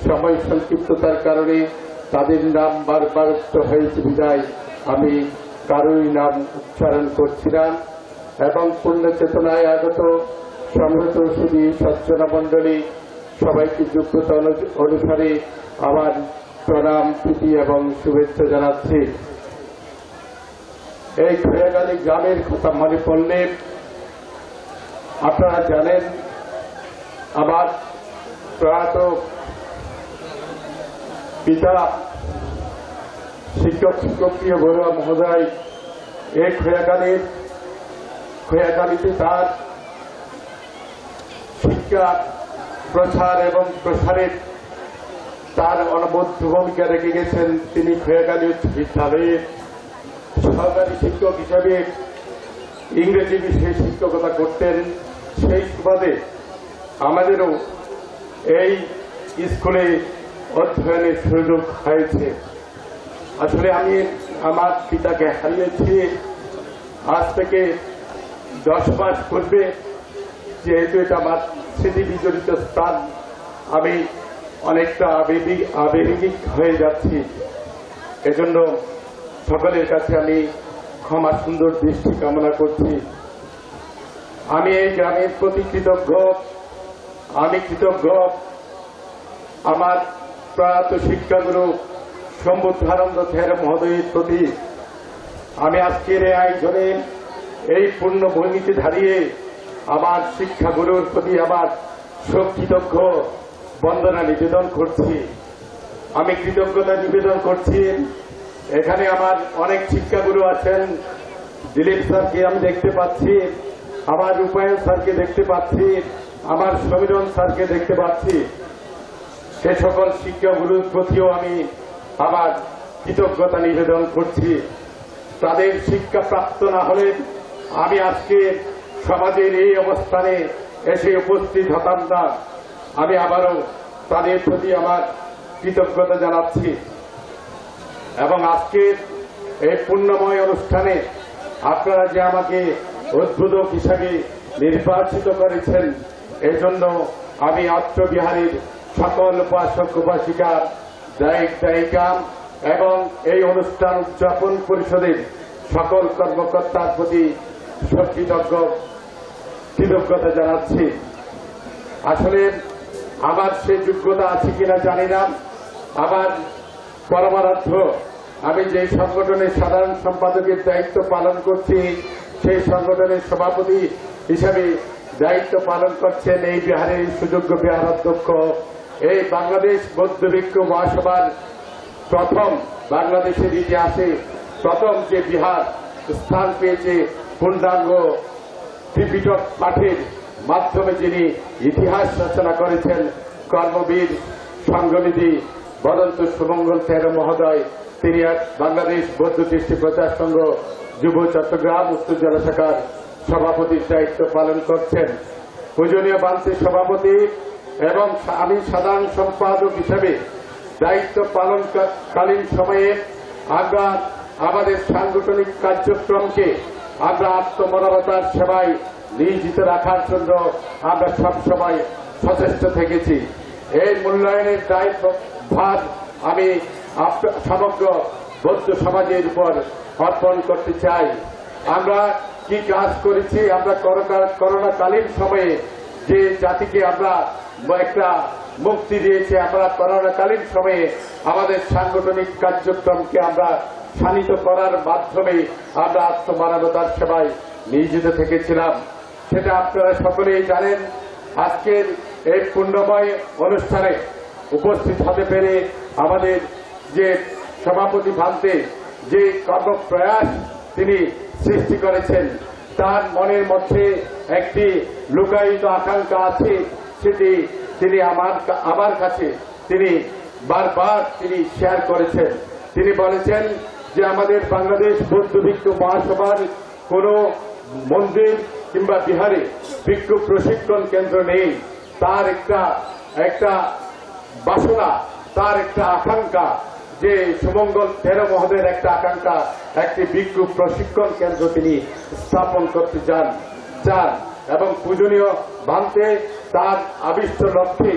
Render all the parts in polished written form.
সময় সংক্ষিপ্ততার কারণে তাদের নাম বারবার হয়েছে বিদায় আমি কারোই নাম উচ্চারণ করছি না এবং পূর্ণ চেতনায় আগত সমৃত সুধী সজ্জনা মণ্ডলী সবাইকে যোগ্যতা অনুসারে আমার প্রণাম প্রীতি এবং শুভেচ্ছা জানাচ্ছি। এই খৈয়াগালী গ্রামের কথা মনে পড়লে আপনারা জানেন আমার প্রয়াত পিতা শিক্ষকপ্রিয় বড়ুয়া মহোদয় এই খৈয়াগালীতে তার শিক্ষা প্রচার এবং প্রসারের তার অনবদ্য ভূমিকা রেখে গেছেন। তিনি খৈয়াগালী উচ্চ বিদ্যালয়ের সহকারী শিক্ষক হিসাবে ইংরেজি বিষয়ে শিক্ষকতা করতেন। সেই সুবাদে আমাদেরও এই স্কুলে অধ্যয়নের সুযোগ হয়েছে। আসলে আমি আমার পিতাকে হারিয়েছি আজ থেকে 10 মাস পূর্বে। যেহেতু এটা আমার স্মৃতি বিজড়িত স্থান, আমি অনেকটা আবেগিক হয়ে যাচ্ছি। এজন্য সকলের কাছে আমি ক্ষমা সুন্দর দৃষ্টি কামনা করছি। আমি এই গ্রামের প্রতি কৃতজ্ঞ। আমি কৃতজ্ঞ আমার প্রয়াত শিক্ষাগুরু সম্বুদ্ধানন্দ থের মহোদয়ের প্রতি। আমি আজকের এই আয়োজনে এই পূর্ণভূমিতে দাঁড়িয়ে আমার শিক্ষাগুরুর প্রতি আমার কৃতজ্ঞ বন্দনা নিবেদন করছি। আমি কৃতজ্ঞতা নিবেদন করছি। এখানে আমার অনেক শিক্ষাগুরু আছেন। দিলীপ স্যারকে আমি দেখতে পাচ্ছি, আমার রূপায়ণ স্যারকে দেখতে পাচ্ছি, আমার সমীরণ স্যারকে দেখতে পাচ্ছি। সে সকল শিক্ষাগুরুর প্রতিও আমি আমার কৃতজ্ঞতা নিবেদন করছি। তাদের শিক্ষা প্রাপ্ত না হলে আমি আজকে সমাজের এই অবস্থানে এসে উপস্থিত হতাম না। আমি আবারও তাদের প্রতি আমার কৃতজ্ঞতা জানাচ্ছি এবং আজকের এই পুণ্যময় অনুষ্ঠানে আপনারা যে আমাকে উদ্বোধক হিসাবে নির্বাচিত করেছেন, এজন্য আমি আত্মবিহারীর সকল উপাসক উপাসিকা দায়িকা এবং এই অনুষ্ঠান উদযাপন পরিষদের সকল কর্মকর্তার প্রতি কৃতজ্ঞতা জানাচ্ছি। আসলে আমার সেই যোগ্যতা আছে কিনা জানি না। আমার পরমারাধ্য আমি যে সংগঠনের সাধারণ সম্পাদকের দায়িত্ব পালন করছি, সেই সংগঠনের সভাপতি হিসাবে দায়িত্ব পালন করছেন এই বিহারের সুযোগ্য বিহার অধ্যক্ষ। এই বাংলাদেশ বৌদ্ধ ভিক্ষু মহাসভার প্রথম বাংলাদেশের ইতিহাসে প্রথম যে বিহার স্থান পেয়েছে পূর্ণাঙ্গ ত্রিপিটক পাঠের মাধ্যমে যিনি ইতিহাস রচনা করেছেন, কর্মবীর সংঘনিধি বদন্ত সুমঙ্গল থের মহোদয়। তিনি বাংলাদেশ বৌদ্ধ কৃষ্টি প্রচার সংঘ যুব চট্টগ্রাম উত্তর জেলা শাখার সভাপতির দায়িত্ব পালন করছেন। পূজনীয় বান্সের সভাপতি এবং আমি সাধারণ সম্পাদক হিসেবে দায়িত্ব পালনকালীন সময়ে আমরা আমাদের সাংগঠনিক কার্যক্রমকে আমরা আত্মমনোবতার সেবায় নিয়োজিত রাখার জন্য আমরা সবসময় সচেষ্ট থেকেছি। এই মূল্যায়নের দায়িত্বভার আমি সমগ্র বৌদ্ধ সমাজের উপর অর্পণ করতে চাই। আমরা কি কাজ করেছি, আমরা করোনাকালীন সময়ে যে জাতিকে আমরা একটা মুক্তি দিয়েছি, আমরা করোনাকালীন সময়ে আমাদের সাংগঠনিক কার্যক্রমকে আমরা শানিত করার মাধ্যমে আমরা আত্মমানবতার সেবায় নিয়োজিত থেকেছিলাম। সেটা আপনারা সকলেই জানেন। আজকের এই পুণ্যময় অনুষ্ঠানে উপস্থিত হতে পেরে আমাদের যে সভাপতি ভান্তে যে কর্মপ্রয়াস তিনি সৃষ্টি করেছেন, তার মনের মধ্যে একটি লুকায়িত আকাঙ্ক্ষা আছে। সেটি তিনি আমার কাছে তিনি বারবার তিনি শেয়ার করেছেন। তিনি বলেছেন যে আমাদের বাংলাদেশ বৌদ্ধ ভিক্ষু মহাসভার কোন মন্দির কিংবা বিহারে ভিক্ষু প্রশিক্ষণ কেন্দ্র নেই। তার একটা বাসনা, তার একটা আকাঙ্ক্ষা যে সুমঙ্গল থের মহোদয়ের একটা আকাঙ্ক্ষা, একটি ভিক্ষু প্রশিক্ষণ কেন্দ্র তিনি স্থাপন করতে চান এবং পূজনীয় ভান্তে তার আবিষ্ট লক্ষ্যে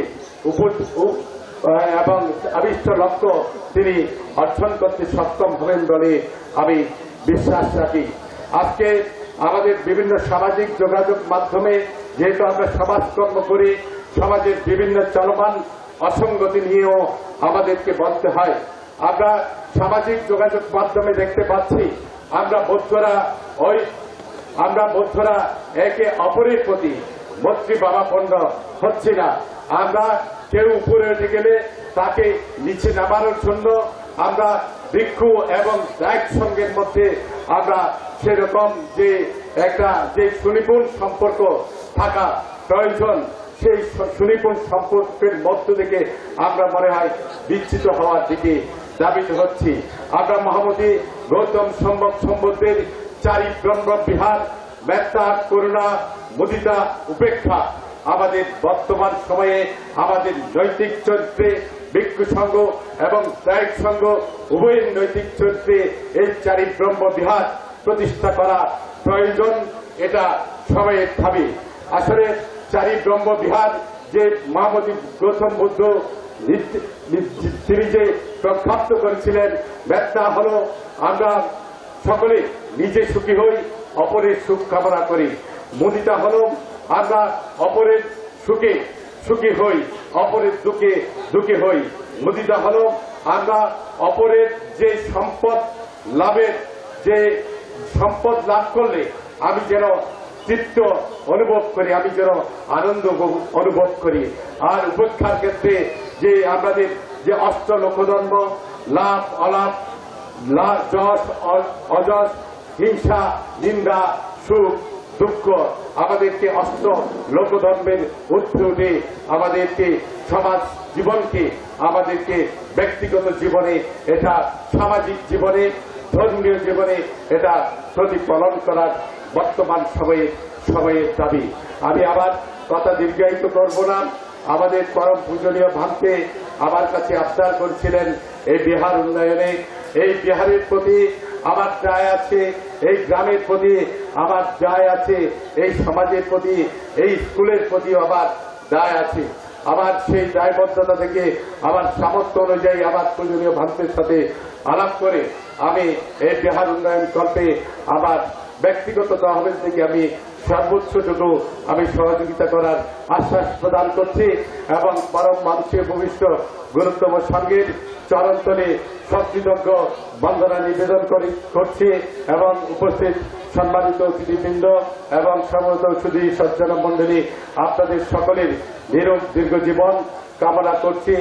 এবং আবিষ্ট লক্ষ্য তিনি অর্জন করতে সক্ষম হবেন বলে আমি বিশ্বাস রাখি। আজকে আমাদের বিভিন্ন সামাজিক যোগাযোগ মাধ্যমে যেহেতু আমরা সমাজকর্ম করি, সমাজের বিভিন্ন চলমান অসঙ্গতি নিয়েও আমাদেরকে বলতে হয়। আমরা সামাজিক যোগাযোগ মাধ্যমে দেখতে পাচ্ছি আমরা বৌদ্ধরা একে অপরের প্রতি মৈত্রী ভাবাপন্ন হচ্ছে না। আমরা কেউ উপরে উঠে গেলে তাকে নিচে নামানোর জন্য আমরা ভিক্ষু এবং দায়ক সঙ্গের মধ্যে আমরা সেরকম যে একটা যে সুনিপুণ সম্পর্ক থাকা প্রয়োজন, সেই সুনিপুণ সম্পর্কের মধ্য থেকে আমরা মনে হয় বিচ্ছিন্ন হওয়ার দিকে দাবিত হচ্ছি। আমরা মহামতি গৌতম সম্বুদ্ধের চারি ব্রহ্ম বিহার, মেত্তা, করুণা, মুদিতা, উপেক্ষা আমাদের বর্তমান সময়ে আমাদের নৈতিক চরিত্রে ভিক্ষু সংঘ এবং দায়ক সংঘ উভয়ের নৈতিক চরিত্রে এই চারি ব্রহ্ম বিহার প্রতিষ্ঠা করা প্রয়োজন। এটা সময়ের দাবি। আসলে চারি ব্রহ্ম বিহার যে মহামতি গৌতম বুদ্ধ তিনি যে প্রখ্যাত করেছিলেন, ব্যাখ্যা হলো আমরা সকলে নিজে সুখী হই, অপরের সুখ কামনা করি। মুদিতা হলো আমরা অপরের সুখে সুখী হই, অপরের দুঃখে দুঃখী হই। মুদিতা হলো আমরা অপরের যে সম্পদ লাভ করলে আমি যেন তৃপ্ত অনুভব করি, আমি যেন আনন্দ অনুভব করি। আর উপেক্ষার ক্ষেত্রে যে আমাদের যে অষ্ট লোকধর্ম, লাভ অলাভ, যশ অযশ, হিংসা, নিন্দা, সুখ দুঃখ, আমাদেরকে অষ্ট লোকধর্মের ঊর্ধ্বে উঠে আমাদেরকে সমাজ জীবনকে, আমাদেরকে ব্যক্তিগত জীবনে, এটা সামাজিক জীবনে, ধর্মীয় জীবনে এটা প্রতিফলন করার বর্তমান সময়ের দাবি। আমি আবার কথা দীর্ঘায়িত করব না। আমাদের পরম পূজনীয় ভান্তে আমার কাছে আবদার করেছিলেন এই বিহার উন্নয়নে, এই বিহারের প্রতি আমার দায় আছে, এই গ্রামের প্রতি আমার দায় আছে, এই সমাজের প্রতি, এই স্কুলের প্রতি আমার দায় আছে। আমার সেই দায়বদ্ধতা থেকে আমার সামর্থ্য অনুযায়ী আমার পূজনীয় ভান্তের সাথে আলাপ করে আমি এই বিহার উন্নয়ন কল্পে আমার ব্যক্তিগত তহবিল থেকে আমি সর্বোচ্চটুকু আমি সহযোগিতা করার আশ্বাস প্রদান করছি এবং পরম মানুষের ভবিষ্য গুরুত্বম সঙ্গের চরণতলে শক্তিযোগ্য বন্দনা নিবেদন করছি এবং উপস্থিত সম্মানিত অতিথিবৃন্দ এবং সমস্ত সুধী সজ্জন মণ্ডলী, আপনাদের সকলের নিরোগ দীর্ঘ জীবন কামনা করছি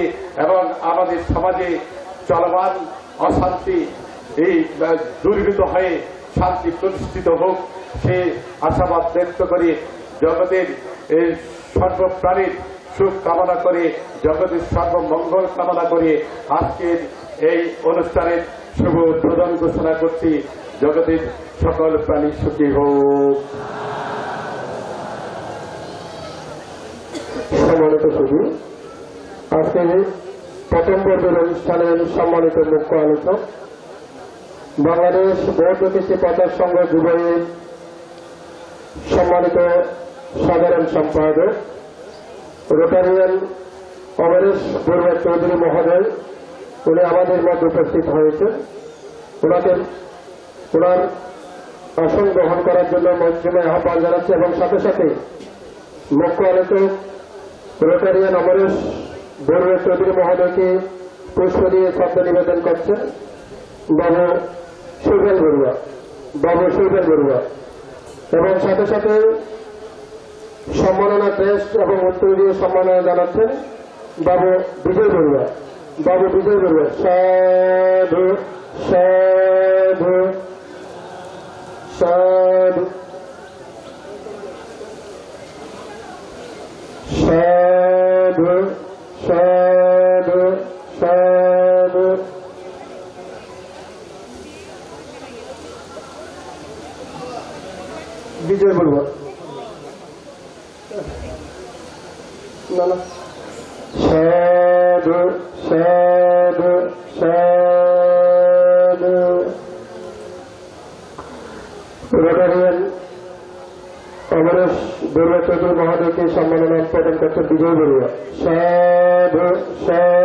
এবং আমাদের সমাজে চলমান অশান্তি এই দূরীভূত হয়ে শান্তি প্রতিষ্ঠিত হোক সে আশাবাদ ব্যক্ত করে জগতের সর্বপ্রাণীর সুখ কামনা করে, জগতের সর্বমঙ্গল কামনা করে আজকের এই অনুষ্ঠানের শুভ উদ্বোধন ঘোষণা করছি। জগতের সকল প্রাণী সুখী হোক। সম্মানিত সুধী, আজকে প্রথম পর্বের অনুষ্ঠানের সম্মানিত মুখ্য আলোচক বাংলাদেশ বৌদ্ধ কৃষি প্রচার সংঘ যুবলীগ সম্মানিত সাধারণ সম্পাদক রোটারিয়ান অমরেশ বড়ুয়া চৌধুরী মহোদয়, উনি আমাদের মধ্যে উপস্থিত হয়েছেন। ওনার আসন গ্রহণ করার জন্য মঞ্চে আহ্বান জানাচ্ছে এবং সাথে সাথে মুখ্য আলোচক রোটারিয়ান অমরেশ বড়ুয়া চৌধুরী মহোদয়কে পুষ্প দিয়ে শ্রদ্ধা নিবেদন করছেন বাবু শৈবেল বড়ুয়া এবং সাথে সাথে সম্মাননা ক্রেস্ট এবং উত্তর দিয়ে সম্মাননা জানাচ্ছেন বাবু বিজয় বড়ুয়া। সাধু সাধু সাধু সাধু সাধু সাধু। বিজয় বড়ুয়া সাধু সাধু সাধু। রোটারিয়ান অমরেশ বড়ুয়া চৌধুরী মহোদয়কে সম্মাননা প্রদান করছেন বিজয় বড়ুয়া। সাধু সাধু